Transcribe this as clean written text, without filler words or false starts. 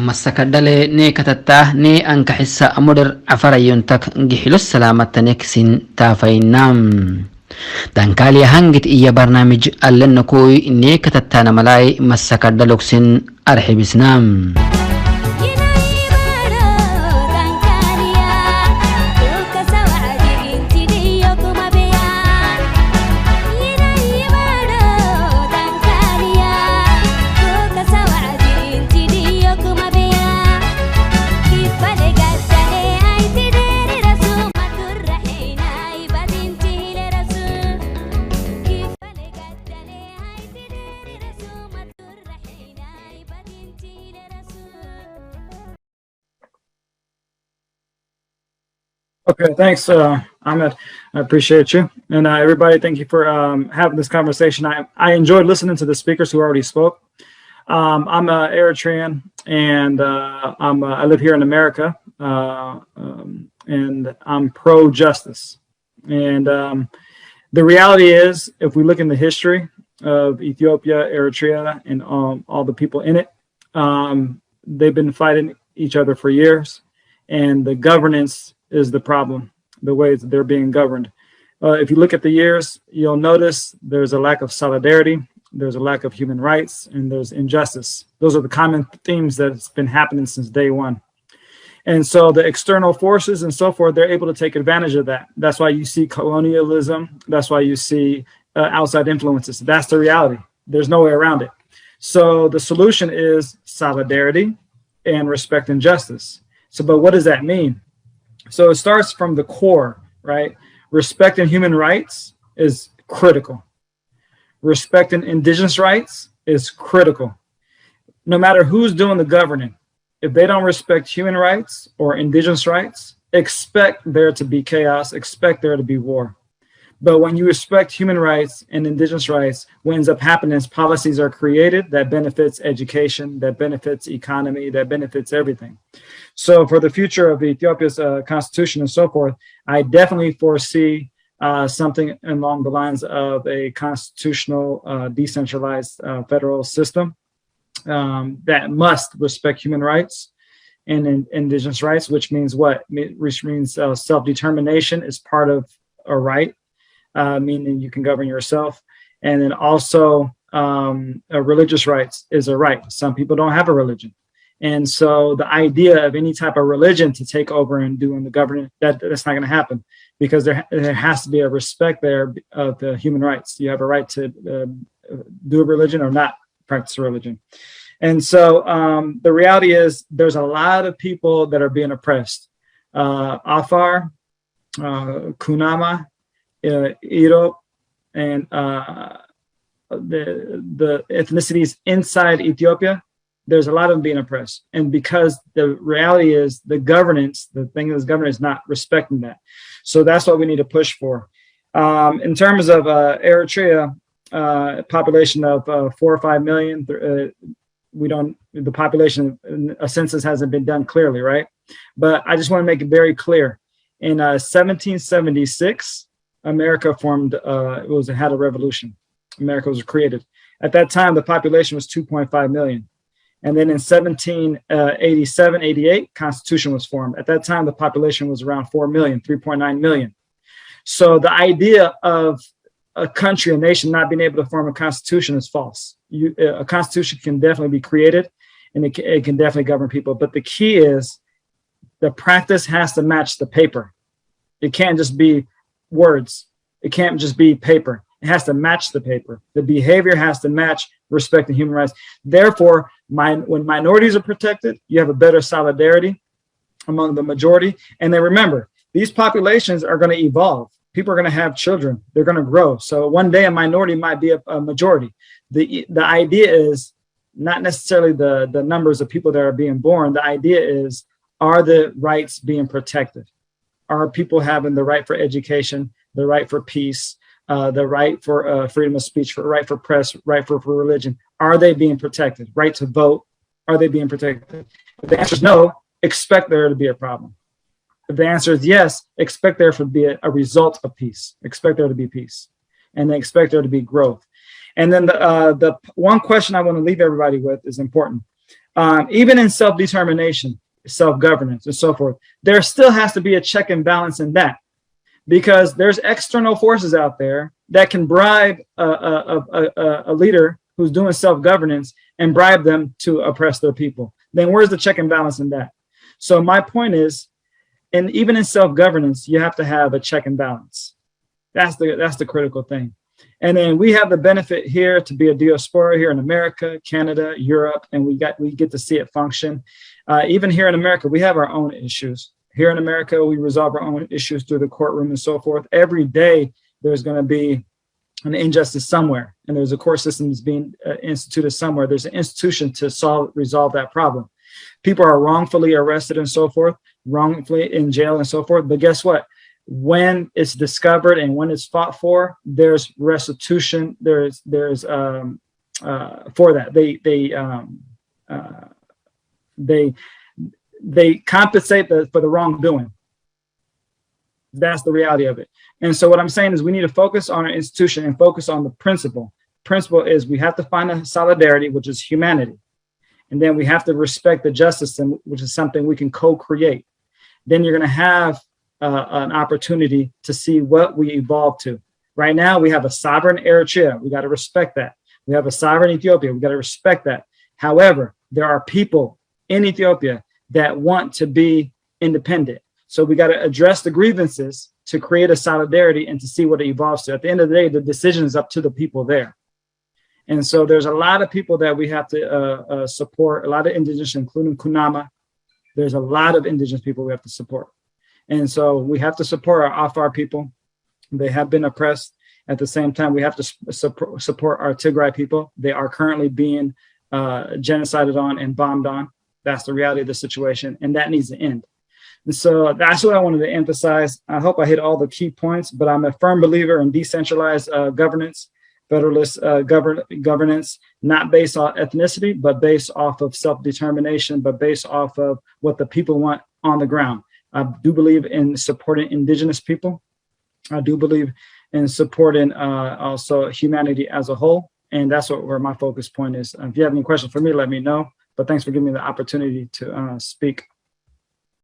مسكدله نيكتتا ني أنك حسا أمودر عفر ينتك جحلو السلامة نكسين تافينام دانكالي هنجت إيا برنامج ألنكوي نيكتتا نملاي مسكدلوكسين أرحبسنام Okay, thanks, Ahmed. I appreciate you. And everybody, thank you for having this conversation. I enjoyed listening to the speakers who already spoke. I'm an Eritrean, and I live here in America, and I'm pro-justice. And the reality is, if we look in the history of Ethiopia, Eritrea, and all the people in it, they've been fighting each other for years, and the governance is the problem, the ways that they're being governed. If you look at the years, you'll notice there's a lack of solidarity, there's a lack of human rights, and there's injustice. Those are the common themes that's been happening since day one. And so the external forces and so forth, they're able to take advantage of that. That's why you see colonialism. That's why you see outside influences. That's the reality. There's no way around it. So the solution is solidarity and respect and justice. So, but what does that mean? So it starts from the core, right? Respecting human rights is critical. Respecting indigenous rights is critical. No matter who's doing the governing, if they don't respect human rights or indigenous rights, expect there to be chaos, expect there to be war. But when you respect human rights and indigenous rights, what ends up happening is policies are created that benefits education, that benefits economy, that benefits everything. So for the future of Ethiopia's constitution and so forth, I definitely foresee something along the lines of a constitutional decentralized federal system that must respect human rights and indigenous rights, which means what? Which means self-determination is part of a right, meaning you can govern yourself. And then also religious rights is a right. Some people don't have a religion. And so the idea of any type of religion to take over and doing the governing, that's not going to happen, because there has to be a respect there of the human rights. You have a right to do a religion or not practice a religion. And so the reality is there's a lot of people that are being oppressed. Afar, Kunama, Iro, and the ethnicities inside Ethiopia, there's a lot of them being oppressed. And because the reality is the governance, the thing that's governing is not respecting that. So that's what we need to push for. In terms of Eritrea, population of 4 or 5 million, the population, a census hasn't been done clearly, right? But I just want to make it very clear. In 1776, America had a revolution. America was created. At that time, the population was 2.5 million. And then in 1787, 88, Constitution was formed. At that time, the population was around 4 million, 3.9 million. So the idea of a country, a nation not being able to form a constitution is false. A constitution can definitely be created, and it can definitely govern people. But the key is the practice has to match the paper. It can't just be words. It can't just be paper. It has to match the paper. The behavior has to match respecting human rights. Therefore, when minorities are protected, you have a better solidarity among the majority. And then remember, these populations are going to evolve. People are going to have children. They're going to grow. So one day a minority might be a majority. The idea is not necessarily the numbers of people that are being born. The idea is, are the rights being protected? Are people having the right for education, the right for peace, the right for freedom of speech, right for press, right for religion? Are they being protected? Right to vote, are they being protected? If the answer is no, expect there to be a problem. If the answer is yes, expect there to be a result of peace. Expect there to be peace. And then expect there to be growth. And then the one question I want to leave everybody with is important. Even in self-determination, self-governance, and so forth, there still has to be a check and balance in that, because there's external forces out there that can bribe a leader who's doing self-governance and bribe them to oppress their people. Then where's the check and balance in that? So my point is, and even in self-governance, you have to have a check and balance. That's the critical thing. And then we have the benefit here to be a diaspora here in America, Canada, Europe, and we get to see it function. Even here in America, we have our own issues. Here in America, we resolve our own issues through the courtroom and so forth. Every day, there's going to be an injustice somewhere, and there's a court system that's being instituted somewhere. There's an institution to resolve that problem. People are wrongfully arrested and so forth, wrongfully in jail and so forth. But guess what? When it's discovered and when it's fought for, there's restitution. There's for that. They compensate for the wrongdoing. That's the reality of it. And so what I'm saying is we need to focus on our institution and focus on the principle. Principle is we have to find a solidarity, which is humanity. And then we have to respect the justice system, which is something we can co-create. Then you're going to have an opportunity to see what we evolve to. Right now, we have a sovereign Eritrea. We got to respect that. We have a sovereign Ethiopia. We got to respect that. However, there are people in Ethiopia that want to be independent. So we got to address the grievances to create a solidarity and to see what it evolves to. At the end of the day, the decision is up to the people there. And so there's a lot of people that we have to support, a lot of indigenous, including Kunama. There's a lot of indigenous people we have to support. And so we have to support our Afar people. They have been oppressed. At the same time, we have to support our Tigray people. They are currently being genocided on and bombed on. That's the reality of the situation, and that needs to end. And so that's what I wanted to emphasize. I hope I hit all the key points, but I'm a firm believer in decentralized governance, federalist governance, not based on ethnicity, but based off of self-determination, but based off of what the people want on the ground. I do believe in supporting indigenous people. I do believe in supporting also humanity as a whole. And that's where my focus point is. If you have any questions for me, let me know. But thanks for giving me the opportunity to speak.